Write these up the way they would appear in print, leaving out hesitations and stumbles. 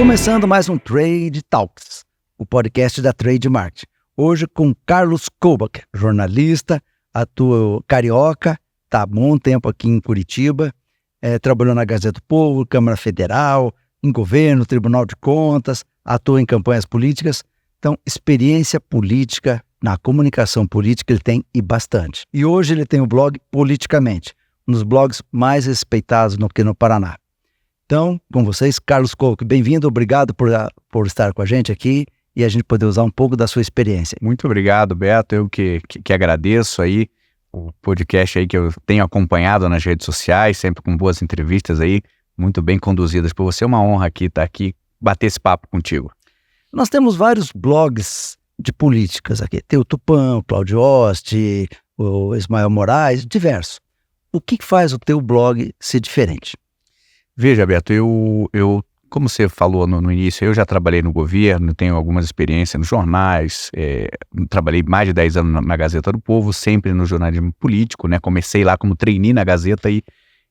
Começando mais um Trade Talks, o podcast da Trademark. Hoje com Carlos Kobach, jornalista, atua carioca, está há bom tempo aqui em Curitiba, trabalhou na Gazeta do Povo, Câmara Federal, em governo, Tribunal de Contas, atua em campanhas políticas. Então, experiência política, na comunicação política ele tem e bastante. E hoje ele tem o blog Politicamente, um dos blogs mais respeitados aqui no Paraná. Então, com vocês, Carlos Kobach, bem-vindo, obrigado por estar com a gente aqui e a gente poder usar um pouco da sua experiência. Muito obrigado, Beto, eu que agradeço aí o podcast aí que eu tenho acompanhado nas redes sociais, sempre com boas entrevistas aí, muito bem conduzidas por você. É uma honra estar aqui, bater esse papo contigo. Nós temos vários blogs de políticas aqui, tem o Tupã, o Cláudio Oste, o Ismael Moraes, diversos. O que faz o teu blog ser diferente? Veja, Beto, eu como você falou no início, eu já trabalhei no governo, tenho algumas experiências nos jornais, trabalhei mais de 10 anos na Gazeta do Povo, sempre no jornalismo político, né? Comecei lá como trainee na Gazeta e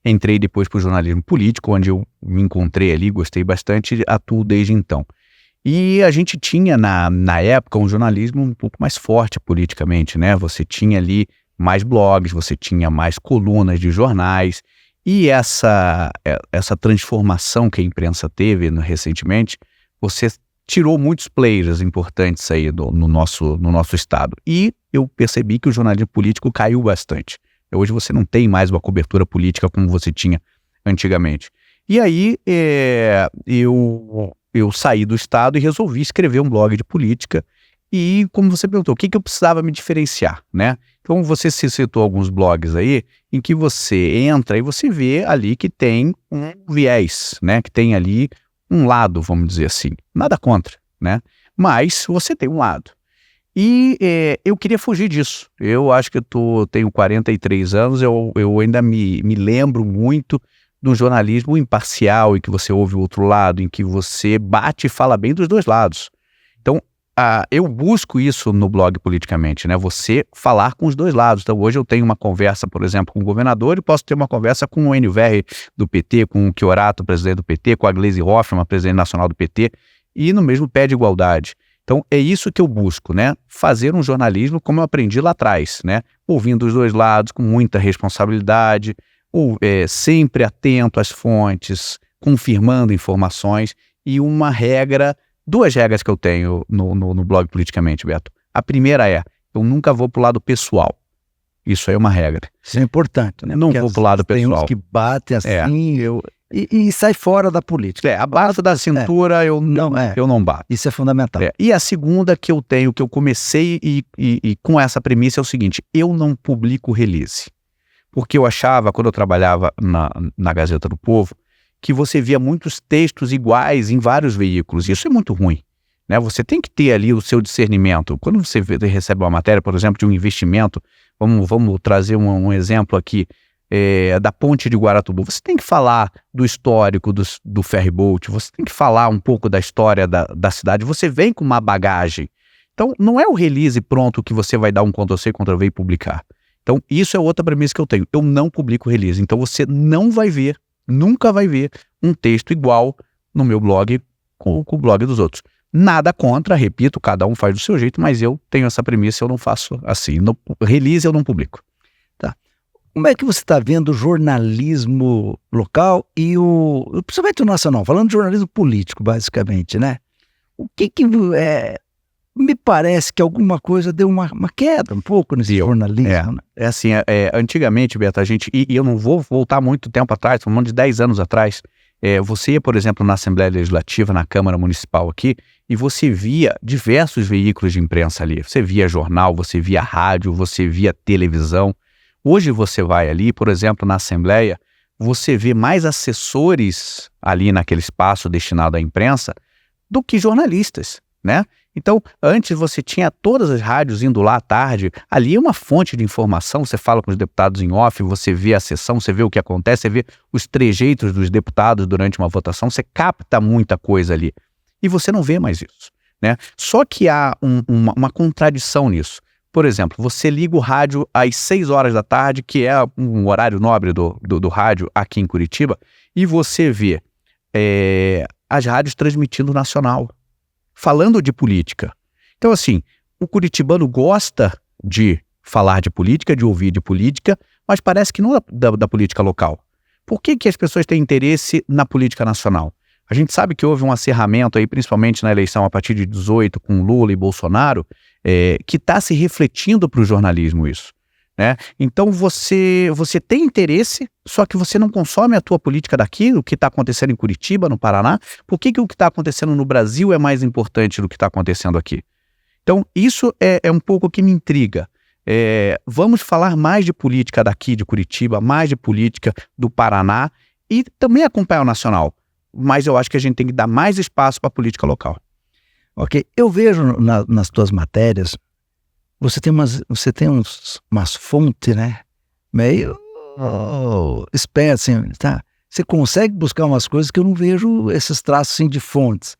entrei depois para o jornalismo político, onde eu me encontrei ali, gostei bastante e atuo desde então. E a gente tinha na época um jornalismo um pouco mais forte politicamente, né? Você tinha ali mais blogs, você tinha mais colunas de jornais. E essa transformação que a imprensa teve recentemente, você tirou muitos players importantes aí no nosso estado. E eu percebi que o jornalismo político caiu bastante. Hoje você não tem mais uma cobertura política como você tinha antigamente. E aí eu saí do estado e resolvi escrever um blog de política. E como você perguntou, o que eu precisava me diferenciar, né? Então você citou alguns blogs aí em que você entra e você vê ali que tem um viés, né? Que tem ali um lado, vamos dizer assim. Nada contra, né? Mas você tem um lado. E eu queria fugir disso. Eu acho que tenho 43 anos, eu ainda me lembro muito do jornalismo imparcial, em que você ouve o outro lado, em que você bate e fala bem dos dois lados. Então, eu busco isso no blog Politicamente, né? Você falar com os dois lados. Então, hoje eu tenho uma conversa, por exemplo, com o governador e posso ter uma conversa com o Enio Verri do PT, com o Chiorato, presidente do PT, com a Gleisi Hoffmann, presidente nacional do PT, e no mesmo pé de igualdade. Então, é isso que eu busco, né? Fazer um jornalismo como eu aprendi lá atrás, né? Ouvindo os dois lados, com muita responsabilidade, sempre atento às fontes, confirmando informações e duas regras que eu tenho no blog Politicamente, Beto. A primeira eu nunca vou pro lado pessoal. Isso aí é uma regra. Isso é importante, né? Não vou pro lado pessoal. Tem uns que batem assim, e sai fora da política. Abaixo da cintura eu não bato. Isso é fundamental. E a segunda que eu tenho, que eu comecei e com essa premissa é o seguinte, eu não publico release. Porque eu achava, quando eu trabalhava na Gazeta do Povo, que você via muitos textos iguais em vários veículos. Isso é muito ruim, né? Você tem que ter ali o seu discernimento. Quando você recebe uma matéria, por exemplo, de um investimento, vamos trazer um exemplo aqui, da ponte de Guaratuba. Você tem que falar do histórico do ferryboat, você tem que falar um pouco da história da cidade, você vem com uma bagagem. Então, não é o release pronto que você vai dar um Ctrl+C, Ctrl+V e publicar. Então, isso é outra premissa que eu tenho. Eu não publico release. Então, você não vai ver, nunca vai ver um texto igual no meu blog com o blog dos outros. Nada contra, repito, cada um faz do seu jeito, mas eu tenho essa premissa, eu não faço assim. No release eu não publico. Tá. Como é que você está vendo o jornalismo local e principalmente o nacional, falando de jornalismo político, basicamente, né? O que me parece que alguma coisa deu uma queda um pouco nesse jornalismo, né? Assim, antigamente, Beto, e eu não vou voltar muito tempo atrás, falando de 10 anos atrás, você ia, por exemplo, na Assembleia Legislativa, na Câmara Municipal aqui, e você via diversos veículos de imprensa ali. Você via jornal, você via rádio, você via televisão. Hoje você vai ali, por exemplo, na Assembleia, você vê mais assessores ali naquele espaço destinado à imprensa do que jornalistas, né? Então, antes você tinha todas as rádios indo lá à tarde, ali é uma fonte de informação, você fala com os deputados em off, você vê a sessão, você vê o que acontece, você vê os trejeitos dos deputados durante uma votação, você capta muita coisa ali. E você não vê mais isso, né? Só que há uma contradição nisso. Por exemplo, você liga o rádio às 6 horas da tarde, que é um horário nobre do rádio aqui em Curitiba, e você vê as rádios transmitindo nacional, falando de política. Então, assim, o curitibano gosta de falar de política, de ouvir de política, mas parece que não é da política local. Por que as pessoas têm interesse na política nacional? A gente sabe que houve um acirramento aí, principalmente na eleição a partir de 18, com Lula e Bolsonaro, que está se refletindo para o jornalismo isso, né? Então você tem interesse, só que você não consome a tua política daqui, o que está acontecendo em Curitiba, no Paraná. Por que o que está acontecendo no Brasil é mais importante do que está acontecendo aqui? Então isso é um pouco o que me intriga. Vamos falar mais de política daqui de Curitiba, mais de política do Paraná e também acompanhar o nacional. Mas eu acho que a gente tem que dar mais espaço para a política local. Ok, eu vejo nas tuas matérias, você tem umas fontes, né? Meio esperto, assim, tá? Você consegue buscar umas coisas que eu não vejo esses traços assim de fontes.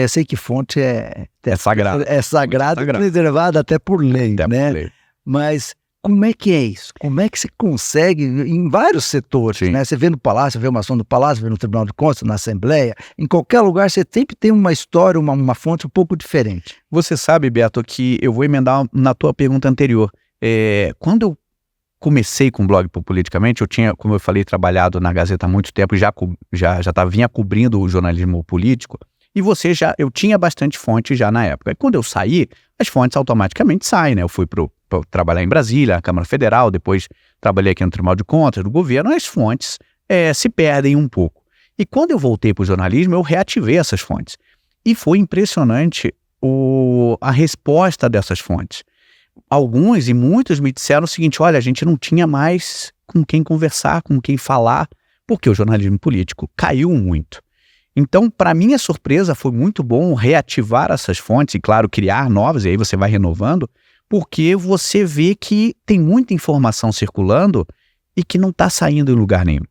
Sei que fonte é sagrado. É sagrado e preservado até por lei, né? Por lei. Mas como é que é isso? Como é que você consegue, em vários setores, né? Você vê no Palácio, vê uma ação do Palácio, vê no Tribunal de Contas, na Assembleia, em qualquer lugar você sempre tem uma história, uma fonte um pouco diferente. Você sabe, Beto, que eu vou emendar na tua pergunta anterior. Quando eu comecei com o blog Politicamente, eu tinha, como eu falei, trabalhado na Gazeta há muito tempo e vinha cobrindo o jornalismo político. E eu tinha bastante fonte já na época. E quando eu saí, as fontes automaticamente saem, né? Eu fui para trabalhar em Brasília, na Câmara Federal, depois trabalhei aqui no Tribunal de Contas do governo, as fontes se perdem um pouco. E quando eu voltei para o jornalismo, eu reativei essas fontes. E foi impressionante a resposta dessas fontes. Alguns e muitos me disseram o seguinte: olha, a gente não tinha mais com quem conversar, com quem falar, porque o jornalismo político caiu muito. Então, para minha surpresa, foi muito bom reativar essas fontes e, claro, criar novas, e aí você vai renovando, porque você vê que tem muita informação circulando e que não está saindo em lugar nenhum.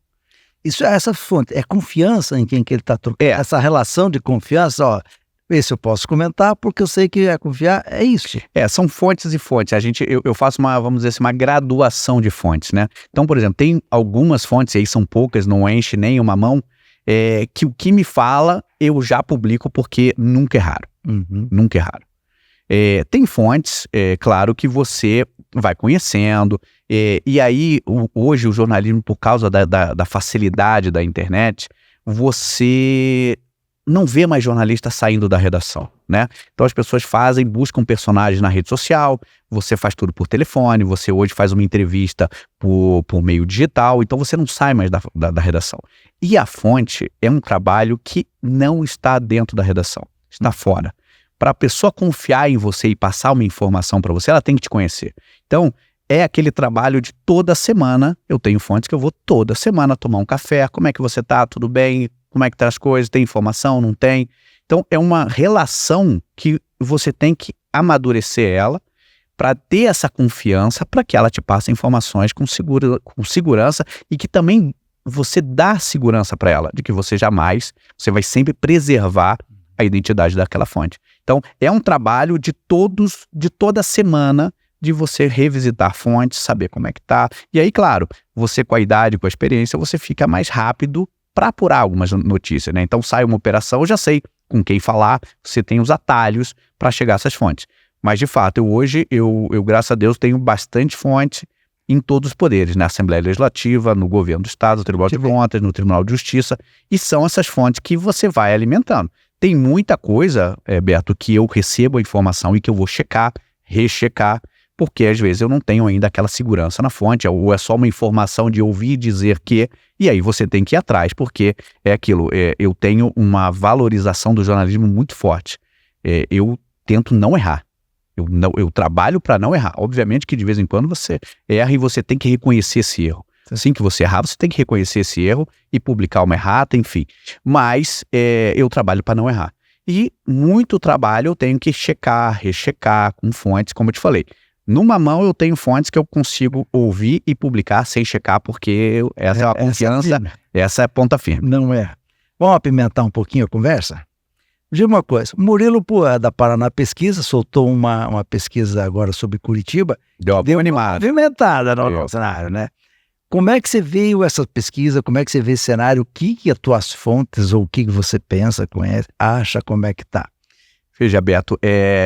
Essa fonte é confiança em quem que ele está trocando? Essa relação de confiança, ó, esse eu posso comentar porque eu sei que confiar, é isso. São fontes e fontes. Eu faço vamos dizer assim, uma graduação de fontes, né? Então, por exemplo, tem algumas fontes, e aí são poucas, não enche nem uma mão, que o que me fala eu já publico porque nunca é raro. Nunca é raro. Tem fontes, claro, que você vai conhecendo, e aí hoje o jornalismo, por causa da facilidade da internet, você não vê mais jornalista saindo da redação, né? Então as pessoas buscam personagens na rede social, você faz tudo por telefone, você hoje faz uma entrevista por meio digital, então você não sai mais da redação. E a fonte é um trabalho que não está dentro da redação, está fora. Para a pessoa confiar em você e passar uma informação para você, ela tem que te conhecer. Então, é aquele trabalho de toda semana. Eu tenho fontes que eu vou toda semana tomar um café. Como é que você tá? Tudo bem? Como é que tá as coisas? Tem informação? Não tem? Então, é uma relação que você tem que amadurecer ela para ter essa confiança, para que ela te passe informações com segurança e que também você dá segurança para ela, de que você vai sempre preservar a identidade daquela fonte. Então, é um trabalho de toda semana, de você revisitar fontes, saber como é que tá. E aí, claro, você com a idade, com a experiência, você fica mais rápido para apurar algumas notícias, né? Então, sai uma operação, eu já sei com quem falar, você tem os atalhos para chegar a essas fontes. Mas, de fato, hoje, graças a Deus, tenho bastante fonte em todos os poderes, na Assembleia Legislativa, no Governo do Estado, no Tribunal de Contas, no Tribunal de Justiça, e são essas fontes que você vai alimentando. Tem muita coisa, Beto, que eu recebo a informação e que eu vou checar, rechecar, porque às vezes eu não tenho ainda aquela segurança na fonte, ou é só uma informação de ouvir dizer que, e aí você tem que ir atrás, porque é aquilo, eu tenho uma valorização do jornalismo muito forte. Eu tento não errar. Eu trabalho para não errar. Obviamente que de vez em quando você erra e você tem que reconhecer esse erro. Assim que você errar, você tem que reconhecer esse erro e publicar uma errata, enfim. Mas eu trabalho para não errar. E muito trabalho eu tenho que checar, rechecar com fontes, como eu te falei. Numa mão eu tenho fontes que eu consigo ouvir e publicar sem checar, porque essa é a confiança, essa é a ponta firme. Não é. Vamos apimentar um pouquinho a conversa? Diga uma coisa, Murilo da Paraná Pesquisa soltou uma pesquisa agora sobre Curitiba. Deu uma animada. Apimentada no cenário, né? Como é que você veio essa pesquisa? Como é que você vê esse cenário? O que as tuas fontes ou o que você pensa, conhece, acha, como é que tá? Veja, Beto,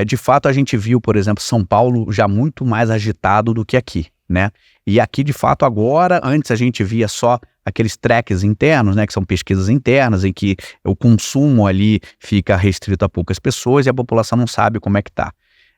de fato a gente viu, por exemplo, São Paulo já muito mais agitado do que aqui, né? E aqui, de fato, agora, antes a gente via só aqueles tracks internos, né, que são pesquisas internas, em que o consumo ali fica restrito a poucas pessoas e a população não sabe como é que tá.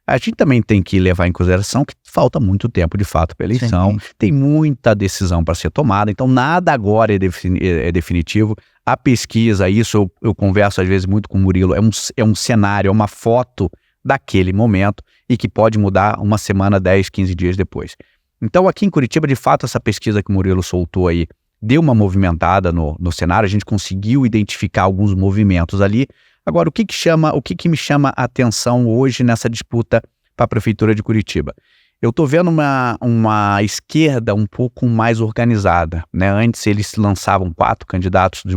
A gente também tem que levar em consideração que falta muito tempo, de fato, para a eleição, Sim. tem muita decisão para ser tomada, então nada agora é definitivo. A pesquisa, isso eu converso às vezes muito com o Murilo, é um cenário, é uma foto daquele momento e que pode mudar uma semana, 10, 15 dias depois. Então aqui em Curitiba, de fato, essa pesquisa que o Murilo soltou aí deu uma movimentada no cenário, a gente conseguiu identificar alguns movimentos ali. Agora, o que me chama a atenção hoje nessa disputa para a Prefeitura de Curitiba? Eu estou vendo uma esquerda um pouco mais organizada, né? Antes eles lançavam 4 candidatos de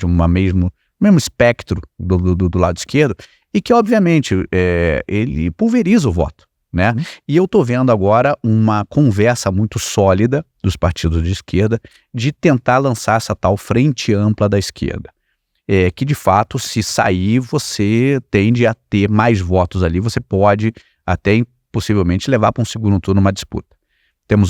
uma mesmo espectro do lado esquerdo, e que, obviamente, ele pulveriza o voto, né? E eu estou vendo agora uma conversa muito sólida dos partidos de esquerda de tentar lançar essa tal frente ampla da esquerda. Que, de fato, se sair, você tende a ter mais votos ali, você pode até possivelmente levar para um segundo turno uma disputa. Temos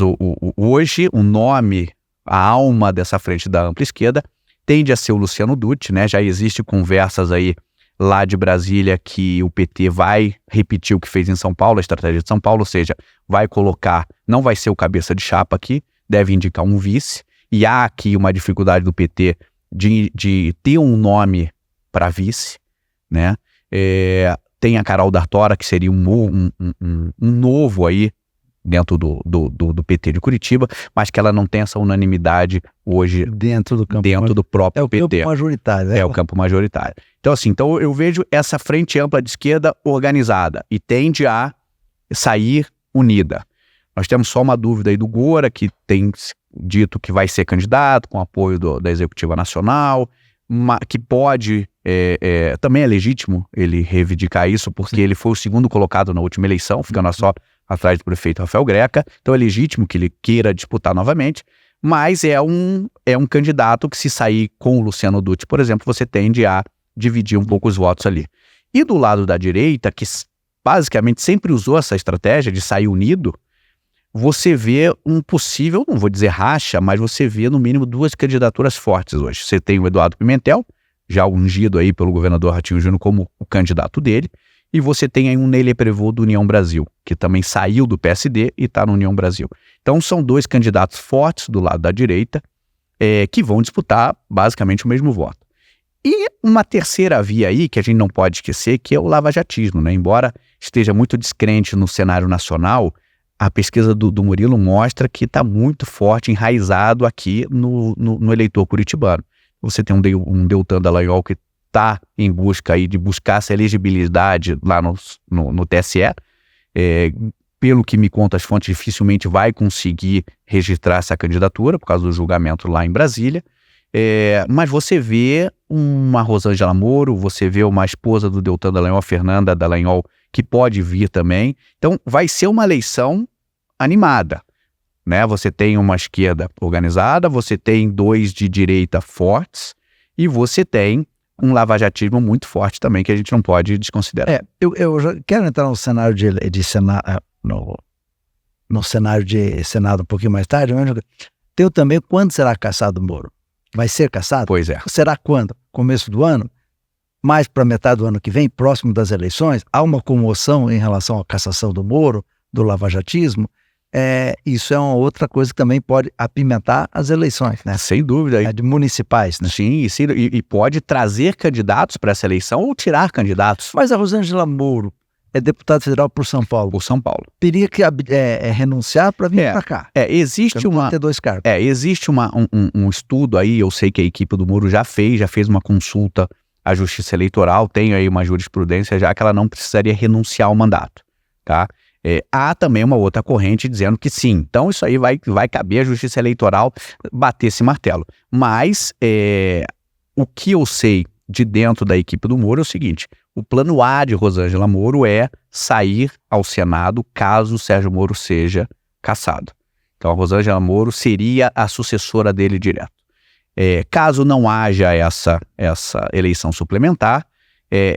hoje o nome, a alma dessa frente da ampla esquerda, tende a ser o Luciano Dutti, né? Já existe conversas aí lá de Brasília que o PT vai repetir o que fez em São Paulo, a estratégia de São Paulo, ou seja, vai colocar, não vai ser o cabeça de chapa aqui, deve indicar um vice, e há aqui uma dificuldade do PT de ter um nome para vice, né? Tem a Carol D'Artora, que seria um novo aí dentro do PT de Curitiba, mas que ela não tem essa unanimidade hoje Dentro do próprio PT. É o campo majoritário. É o campo majoritário. Então, assim, eu vejo essa frente ampla de esquerda organizada e tende a sair unida. Nós temos só uma dúvida aí do Gora, que tem dito que vai ser candidato com apoio da Executiva Nacional, que pode, também é legítimo ele reivindicar isso, porque ele foi o segundo colocado na última eleição, ficando só atrás do prefeito Rafael Greca, então é legítimo que ele queira disputar novamente, mas é um candidato que, se sair com o Luciano Dutti, por exemplo, você tende a dividir um pouco os votos ali. E do lado da direita, que basicamente sempre usou essa estratégia de sair unido, você vê um possível, não vou dizer racha, mas você vê no mínimo 2 candidaturas fortes hoje. Você tem o Eduardo Pimentel, já ungido aí pelo governador Ratinho Júnior como o candidato dele, e você tem aí um Nélio Prevô do União Brasil, que também saiu do PSD e está no União Brasil. Então são 2 candidatos fortes do lado da direita, que vão disputar basicamente o mesmo voto. E uma terceira via aí, que a gente não pode esquecer, que é o lavajatismo, né? Embora esteja muito descrente no cenário nacional, a pesquisa do Murilo mostra que está muito forte, enraizado aqui no eleitor curitibano. Você tem um Deltan Dallagnol que está em busca aí de buscar essa elegibilidade lá no TSE. Pelo que me conta as fontes, dificilmente vai conseguir registrar essa candidatura por causa do julgamento lá em Brasília. Mas você vê uma Rosângela Moro, você vê uma esposa do Deltan Dallagnol, Fernanda Dallagnol, que pode vir também. Então vai ser uma eleição animada, né? Você tem uma esquerda organizada, você tem 2 de direita fortes e você tem um lavajatismo muito forte também, que a gente não pode desconsiderar. Eu já quero entrar no cenário de Senado, no cenário de Senado um pouquinho mais tarde, mas tem também quando será cassado o Moro? Vai ser cassado? Pois é. Será quando? Começo do ano? Mais para metade do ano que vem, próximo das eleições? Há uma comoção em relação à cassação do Moro, do lavajatismo? Isso é uma outra coisa que também pode apimentar as eleições, né? Sem dúvida. De municipais, né? Sim, e pode trazer candidatos para essa eleição ou tirar candidatos. Mas a Rosângela Moro é deputada federal por São Paulo. Por São Paulo. Teria que renunciar para vir para cá. Existe uma... ter 2 cargos. Existe um estudo aí, eu sei que a equipe do Moro já fez uma consulta à Justiça Eleitoral, tem aí uma jurisprudência já que ela não precisaria renunciar ao mandato, tá? Há também uma outra corrente dizendo que sim, então isso aí vai caber à Justiça Eleitoral bater esse martelo. Mas o que eu sei de dentro da equipe do Moro é o seguinte: o plano A de Rosângela Moro é sair ao Senado caso o Sérgio Moro seja cassado. Então, a Rosângela Moro seria a sucessora dele direto. Caso não haja essa eleição suplementar,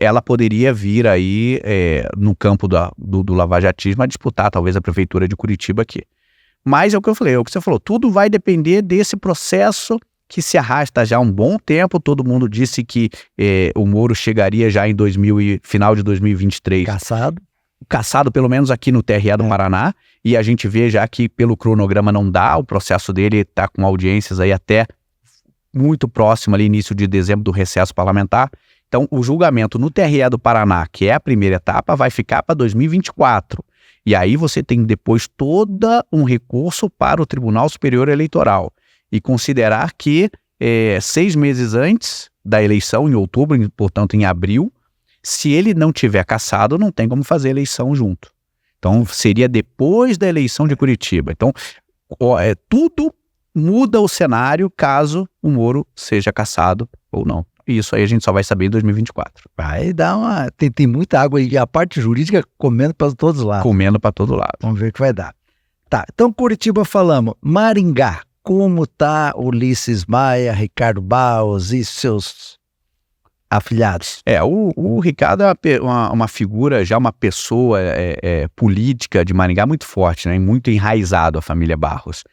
ela poderia vir aí no campo do lavajatismo a disputar talvez a prefeitura de Curitiba aqui. Mas é o que eu falei, é o que você falou, tudo vai depender desse processo que se arrasta já há um bom tempo. Todo mundo disse que o Moro chegaria já em final de 2023. Cassado pelo menos aqui no TRE do Paraná, e a gente vê já que pelo cronograma não dá, o processo dele está com audiências aí até muito próximo ali, início de dezembro do recesso parlamentar. Então o julgamento no TRE do Paraná, que é a primeira etapa, vai ficar para 2024. E aí você tem depois todo um recurso para o Tribunal Superior Eleitoral. E considerar que 6 meses antes da eleição, em outubro, portanto em abril, se ele não tiver cassado, não tem como fazer eleição junto. Então seria depois da eleição de Curitiba. Então tudo muda o cenário caso o Moro seja cassado ou não. Isso aí a gente só vai saber em 2024. Vai dar tem muita água e a parte jurídica comendo para todos os lados. Comendo para todo lado. Vamos ver o que vai dar. Tá, então Curitiba falamos. Maringá, como tá Ulisses Maia, Ricardo Barros e seus afilhados? O Ricardo é uma figura, já uma pessoa política de Maringá muito forte, né? Muito enraizado a família Barros.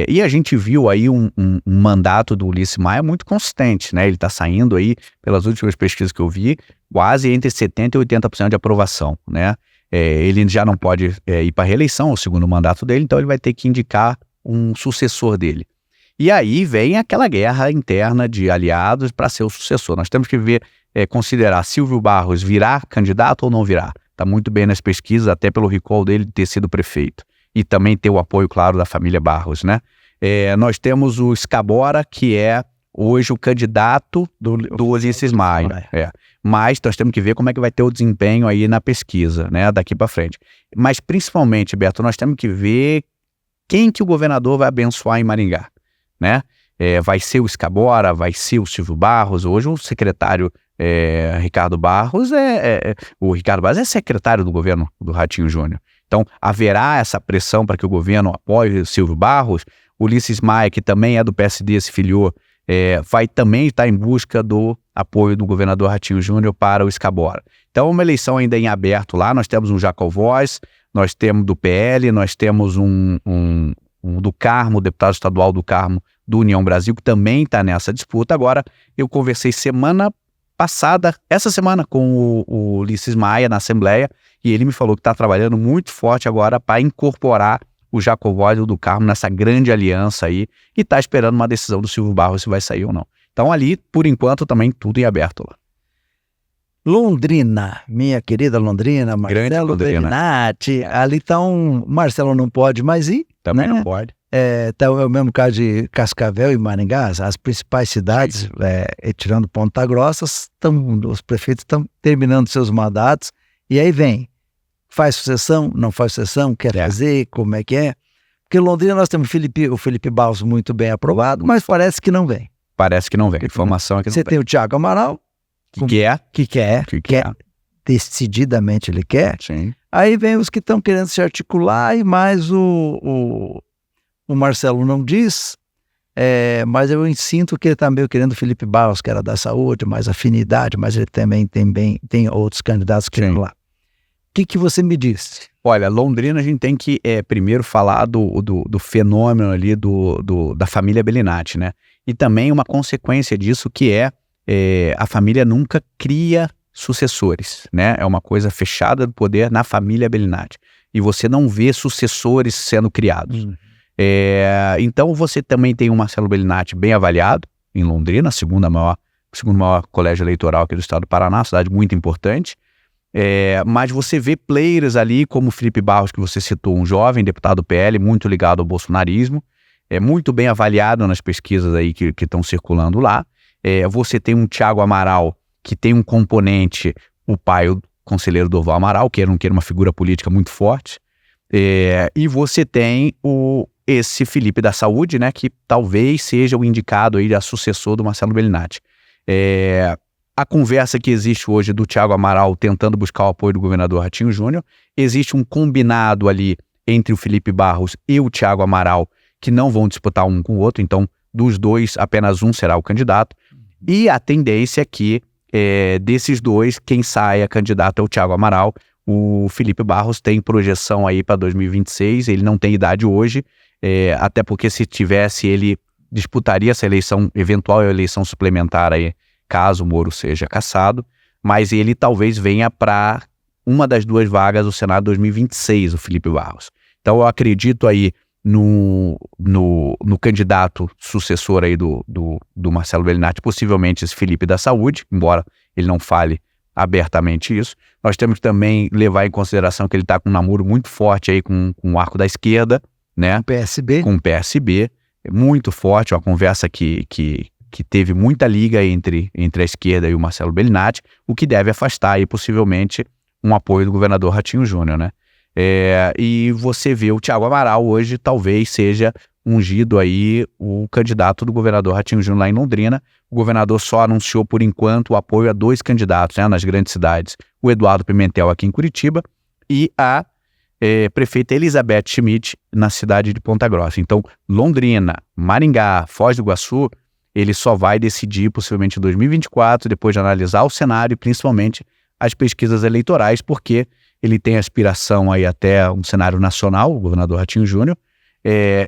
E a gente viu aí um mandato do Ulisses Maia muito consistente, né? Ele está saindo aí, pelas últimas pesquisas que eu vi, quase entre 70% e 80% de aprovação, né? Ele já não pode ir para a reeleição, o segundo mandato dele, então ele vai ter que indicar um sucessor dele. E aí vem aquela guerra interna de aliados para ser o sucessor. Nós temos que considerar Silvio Barros virá candidato ou não virá. Está muito bem nas pesquisas, até pelo recall dele de ter sido prefeito. E também ter o apoio, claro, da família Barros, né? Nós temos o Scabora, que é hoje o candidato do Ulisses Maia. Mas nós temos que ver como é que vai ter o desempenho aí na pesquisa, né? Daqui para frente. Mas principalmente, Beto, nós temos que ver quem que o governador vai abençoar em Maringá, né? Vai ser o Scabora, vai ser o Silvio Barros. Hoje o secretário Ricardo Barros o Ricardo Barros é secretário do governo do Ratinho Júnior. Então, haverá essa pressão para que o governo apoie o Silvio Barros. Ulisses Maia, que também é do PSD, se filiou, vai também estar em busca do apoio do governador Ratinho Júnior para o Scabora. Então, uma eleição ainda em aberto lá. Nós temos um Jacó Voz, nós temos do PL, nós temos um do Carmo, deputado estadual do Carmo, do União Brasil, que também está nessa disputa. Agora, eu conversei essa semana, com o Ulisses Maia na Assembleia, e ele me falou que está trabalhando muito forte agora para incorporar o Jacó Voz e o do Carmo nessa grande aliança aí, e está esperando uma decisão do Silvio Barros se vai sair ou não. Então ali, por enquanto, também tudo em aberto lá. Londrina, minha querida Londrina, Marcelo Bellinati, ali está Marcelo não pode mais ir. Também não pode. Tá o mesmo caso de Cascavel e Maringá, as principais cidades, tirando Ponta Grossa, os prefeitos estão terminando seus mandatos, e aí faz sucessão, não faz sucessão, quer fazer, como é que é? Porque em Londrina nós temos o Felipe Barros muito bem aprovado, mas parece que não vem. Parece que não vem, informação é que não vem. Você tem o Thiago Amaral, que quer, decididamente ele quer. Sim. Aí vem os que estão querendo se articular, e mais o Marcelo não diz, mas eu sinto que ele está meio querendo o Felipe Barros, que era da saúde, mais afinidade, mas ele também tem outros candidatos querendo lá. O que você me disse? Olha, Londrina a gente tem que primeiro falar do fenômeno ali da família Bellinati, né? E também uma consequência disso que a família nunca cria sucessores, né? É uma coisa fechada do poder na família Bellinati. E você não vê sucessores sendo criados. Então você também tem o Marcelo Bellinati bem avaliado em Londrina, o segundo maior colégio eleitoral aqui do estado do Paraná, cidade muito importante. Mas você vê players ali como o Felipe Barros, que você citou, um jovem deputado PL, muito ligado ao bolsonarismo, muito bem avaliado nas pesquisas aí que estão circulando lá. Você tem um Thiago Amaral, que tem um componente, o pai, o conselheiro Durval Amaral, que era uma figura política muito forte. E você tem esse Felipe da Saúde, né, que talvez seja o indicado aí a sucessor do Marcelo Bellinati. A conversa que existe hoje do Thiago Amaral tentando buscar o apoio do governador Ratinho Júnior, existe um combinado ali entre o Felipe Barros e o Thiago Amaral que não vão disputar um com o outro, então dos dois, apenas um será o candidato. E a tendência é que desses dois, quem saia candidato é o Thiago Amaral. O Felipe Barros tem projeção aí para 2026, ele não tem idade hoje, até porque se tivesse, ele disputaria essa eventual eleição suplementar aí, caso o Moro seja cassado, mas ele talvez venha para uma das duas vagas do Senado 2026, o Felipe Barros. Então eu acredito aí no candidato sucessor aí do Marcelo Bellinati, possivelmente esse Felipe da Saúde, embora ele não fale abertamente isso. Nós temos que também levar em consideração que ele está com um namoro muito forte aí com o arco da esquerda, né? PSB. Com o PSB, muito forte, uma conversa que teve muita liga entre a esquerda e o Marcelo Bellinati, o que deve afastar aí possivelmente um apoio do governador Ratinho Júnior, né? E você vê o Thiago Amaral hoje talvez seja ungido aí o candidato do governador Ratinho Júnior lá em Londrina. O governador só anunciou por enquanto o apoio a dois candidatos, né, nas grandes cidades, o Eduardo Pimentel aqui em Curitiba e a prefeita Elizabeth Schmidt na cidade de Ponta Grossa. Então Londrina, Maringá, Foz do Iguaçu, ele só vai decidir possivelmente em 2024, depois de analisar o cenário e principalmente as pesquisas eleitorais, porque ele tem aspiração aí até um cenário nacional, o governador Ratinho Júnior.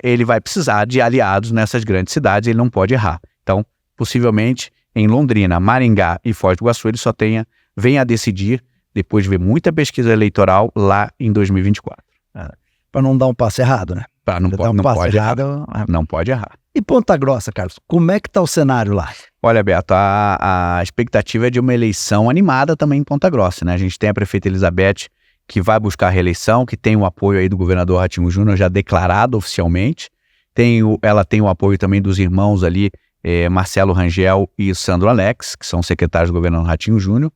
Ele vai precisar de aliados nessas grandes cidades, ele não pode errar. Então, possivelmente, em Londrina, Maringá e Foz do Iguaçu, ele só venha a decidir, depois de ver muita pesquisa eleitoral, lá em 2024. Para não dar um passo errado, né? Não pode errar. Não pode errar. E Ponta Grossa, Carlos, como é que está o cenário lá? Olha, Beto, a expectativa é de uma eleição animada também em Ponta Grossa, né? A gente tem a prefeita Elizabeth, que vai buscar a reeleição, que tem o apoio aí do governador Ratinho Júnior já declarado oficialmente. Ela tem o apoio também dos irmãos ali, Marcelo Rangel e Sandro Alex, que são secretários do governador Ratinho Júnior.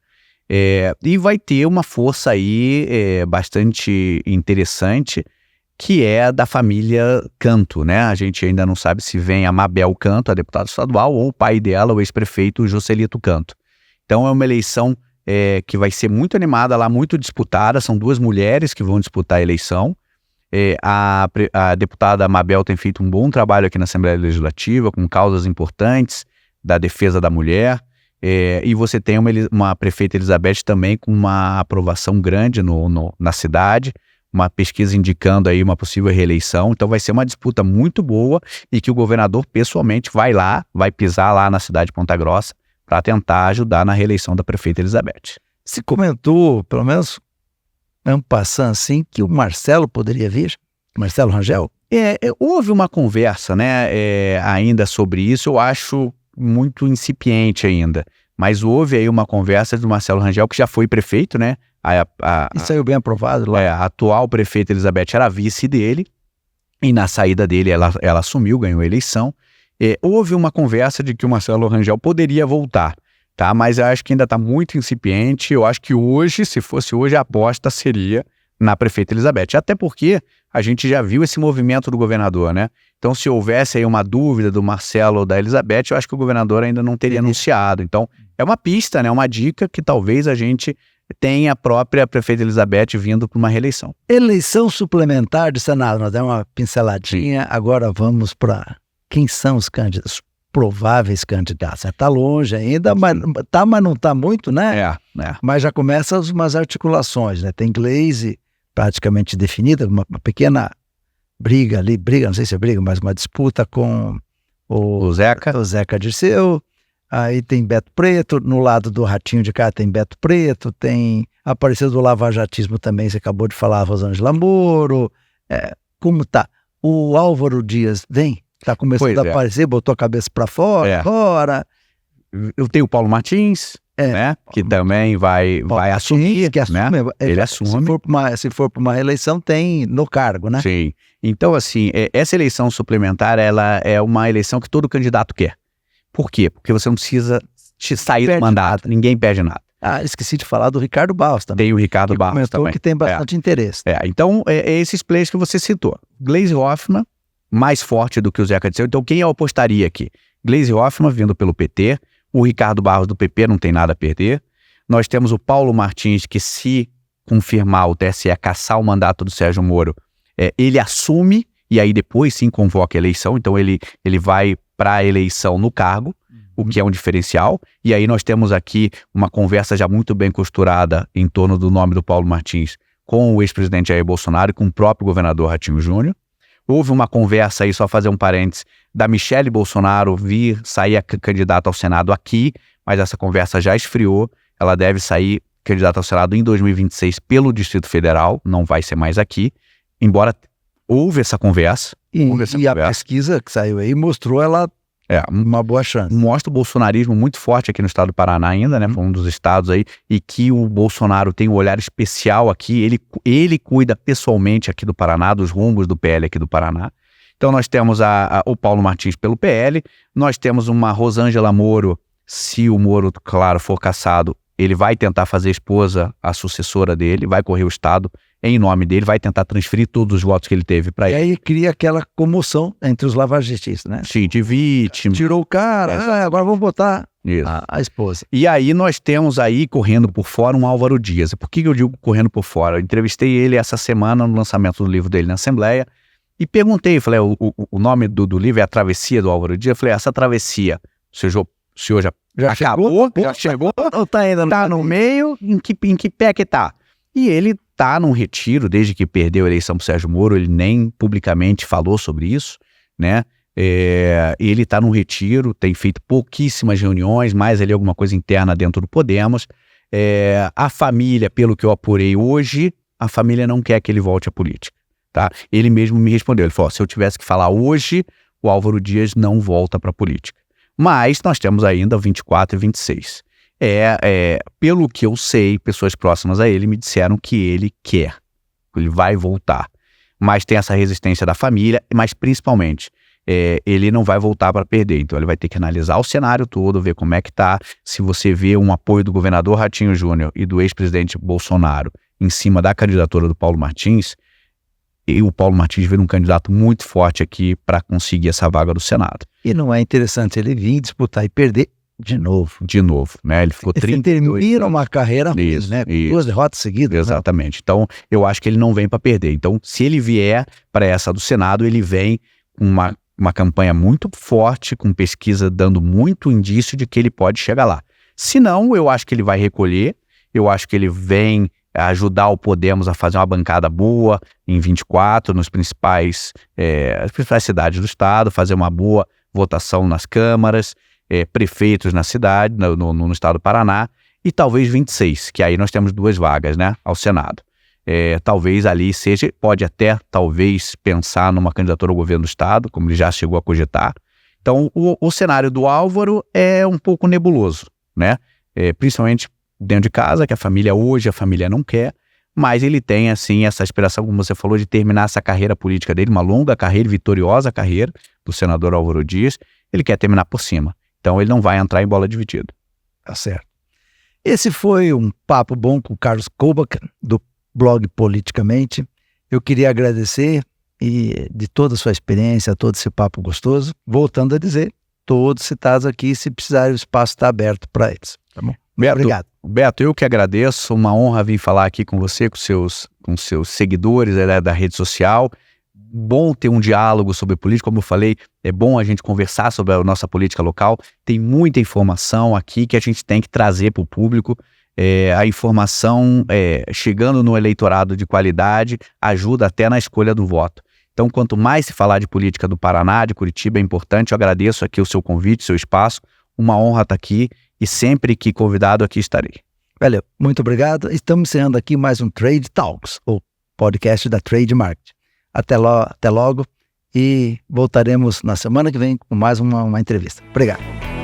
E vai ter uma força aí bastante interessante, que é da família Canto, né? A gente ainda não sabe se vem a Mabel Canto, a deputada estadual, ou o pai dela, o ex-prefeito Joselito Canto. Então é uma eleição que vai ser muito animada lá, muito disputada. São duas mulheres que vão disputar a eleição. A deputada Mabel tem feito um bom trabalho aqui na Assembleia Legislativa, com causas importantes da defesa da mulher. E você tem uma prefeita Elizabeth também com uma aprovação grande na cidade, uma pesquisa indicando aí uma possível reeleição. Então vai ser uma disputa muito boa e que o governador pessoalmente vai pisar lá na cidade de Ponta Grossa para tentar ajudar na reeleição da prefeita Elizabeth. Se comentou, pelo menos en passant, assim, que o Marcelo poderia vir? Marcelo Rangel? Houve uma conversa, né, ainda sobre isso, eu acho muito incipiente ainda, mas houve aí uma conversa do Marcelo Rangel, que já foi prefeito, né? E saiu bem aprovado lá. A atual prefeita Elizabeth era vice dele, e na saída dele ela assumiu, ganhou a eleição. Houve uma conversa de que o Marcelo Rangel poderia voltar, tá? Mas eu acho que ainda está muito incipiente. Eu acho que hoje, se fosse hoje, a aposta seria na prefeita Elizabeth. Até porque a gente já viu esse movimento do governador, né? Então, se houvesse aí uma dúvida do Marcelo ou da Elizabeth, eu acho que o governador ainda não teria anunciado. Então, é uma pista, né? Uma dica que talvez a gente tenha a própria prefeita Elizabeth vindo para uma reeleição. Eleição suplementar de Senado. Nós demos uma pinceladinha, agora vamos para quem são os candidatos, prováveis candidatos. Está longe ainda, mas não está muito, né? Mas já começam umas articulações, né? Tem Gleisi praticamente definida, uma pequena briga ali, não sei se é briga, mas uma disputa com o Zeca Dirceu. Aí tem Beto Preto, no lado do Ratinho de cá tem Beto Preto, tem apareceu do lavajatismo também, você acabou de falar, Rosângela Moro. Como tá? O Álvaro Dias vem? Tá começando a aparecer, botou a cabeça para fora, agora. Eu tenho o Paulo Martins, né? Que também vai assumir, que assume, né? Ele assume. Se for para uma reeleição, tem no cargo, né? Sim. Então, assim, essa eleição suplementar, ela é uma eleição que todo candidato quer. Por quê? Porque você não precisa sair do mandato, ninguém perde nada. Esqueci de falar do Ricardo Barros também. Tem o Ricardo Barros também. Que tem bastante interesse. Então, esses players que você citou. Gleisi Hoffmann, mais forte do que o Zeca Dirceu. Então, quem eu apostaria aqui? Gleisi Hoffmann, vindo pelo PT. O Ricardo Barros do PP não tem nada a perder. Nós temos o Paulo Martins, que se confirmar o TSE cassar o mandato do Sérgio Moro, ele assume e aí depois sim convoca a eleição, então ele vai para a eleição no cargo, o que é um diferencial, e aí nós temos aqui uma conversa já muito bem costurada em torno do nome do Paulo Martins com o ex-presidente Jair Bolsonaro e com o próprio governador Ratinho Júnior. Houve uma conversa aí, só fazer um parênteses, da Michele Bolsonaro sair candidata ao Senado aqui, mas essa conversa já esfriou, ela deve sair candidata ao Senado em 2026 pelo Distrito Federal, não vai ser mais aqui, embora houve essa conversa. E a pesquisa que saiu aí mostrou ela uma boa chance. Mostra o bolsonarismo muito forte aqui no estado do Paraná ainda, né? Foi um dos estados aí, e que o Bolsonaro tem um olhar especial aqui, ele cuida pessoalmente aqui do Paraná, dos rumos do PL aqui do Paraná. Então nós temos o Paulo Martins pelo PL, nós temos uma Rosângela Moro, se o Moro, claro, for cassado, ele vai tentar fazer esposa a sucessora dele, vai correr o estado em nome dele, vai tentar transferir todos os votos que ele teve para ele. E aí cria aquela comoção entre os lavajatistas, né? Sim, de vítima. Tirou o cara, agora vamos botar a esposa. E aí nós temos aí, correndo por fora, um Álvaro Dias. Por que eu digo correndo por fora? Eu entrevistei ele essa semana no lançamento do livro dele na Assembleia e perguntei, falei, o nome do livro é A Travessia do Álvaro Dias. Eu falei, essa travessia, o senhor já acabou? Já chegou? Ou tá ainda no meio? Em que pé que tá? E ele tá num retiro, desde que perdeu a eleição pro Sérgio Moro, ele nem publicamente falou sobre isso, né? Ele tá num retiro, tem feito pouquíssimas reuniões, mais ali alguma coisa interna dentro do Podemos. A família, pelo que eu apurei hoje, a família não quer que ele volte à política, tá? Ele mesmo me respondeu, ele falou, se eu tivesse que falar hoje, o Álvaro Dias não volta pra política. Mas nós temos ainda 24 e 26. Pelo que eu sei, pessoas próximas a ele me disseram que ele quer, ele vai voltar. Mas tem essa resistência da família, mas principalmente, ele não vai voltar para perder. Então ele vai ter que analisar o cenário todo, ver como é que tá. Se você vê um apoio do governador Ratinho Júnior e do ex-presidente Bolsonaro em cima da candidatura do Paulo Martins, e o Paulo Martins vira um candidato muito forte aqui para conseguir essa vaga do Senado. E não é interessante ele vir disputar e perder de novo. De novo, né? Ele ficou 32 termina uma carreira ruim, né? Com 2 derrotas seguidas. Exatamente. Né? Então, eu acho que ele não vem para perder. Então, se ele vier para essa do Senado, ele vem com uma campanha muito forte, com pesquisa dando muito indício de que ele pode chegar lá. Se não, eu acho que ele vai recolher, eu acho que ele vem ajudar o Podemos a fazer uma bancada boa em 24, as principais cidades do estado, fazer uma boa votação nas câmaras, prefeitos na cidade, no estado do Paraná, e talvez 26, que aí nós temos 2 vagas, né, ao Senado. Talvez ali pode até talvez pensar numa candidatura ao governo do estado, como ele já chegou a cogitar. Então o cenário do Álvaro é um pouco nebuloso, né, principalmente dentro de casa, que a família não quer, mas ele tem, assim, essa aspiração, como você falou, de terminar essa carreira política dele, uma longa carreira, vitoriosa carreira do senador Álvaro Dias, ele quer terminar por cima. Então ele não vai entrar em bola dividida. Tá certo. Esse foi um papo bom com o Carlos Kobach, do blog Politicamente. Eu queria agradecer de toda a sua experiência, todo esse papo gostoso. Voltando a dizer, todos citados aqui, se precisarem, o espaço está aberto para eles. Tá bom? Obrigado. Beto, eu que agradeço, uma honra vir falar aqui com você, com seus seguidores da rede social. Bom ter um diálogo sobre política, como eu falei, é bom a gente conversar sobre a nossa política local. Tem muita informação aqui que a gente tem que trazer para o público. A informação chegando no eleitorado de qualidade ajuda até na escolha do voto. Então, quanto mais se falar de política do Paraná, de Curitiba, é importante. Eu agradeço aqui o seu convite, o seu espaço. Uma honra estar aqui. E sempre que convidado, aqui estarei. Valeu, muito obrigado. Estamos encerrando aqui mais um Trade Talks, o podcast da Trade Market. Até logo e voltaremos na semana que vem com mais uma entrevista. Obrigado.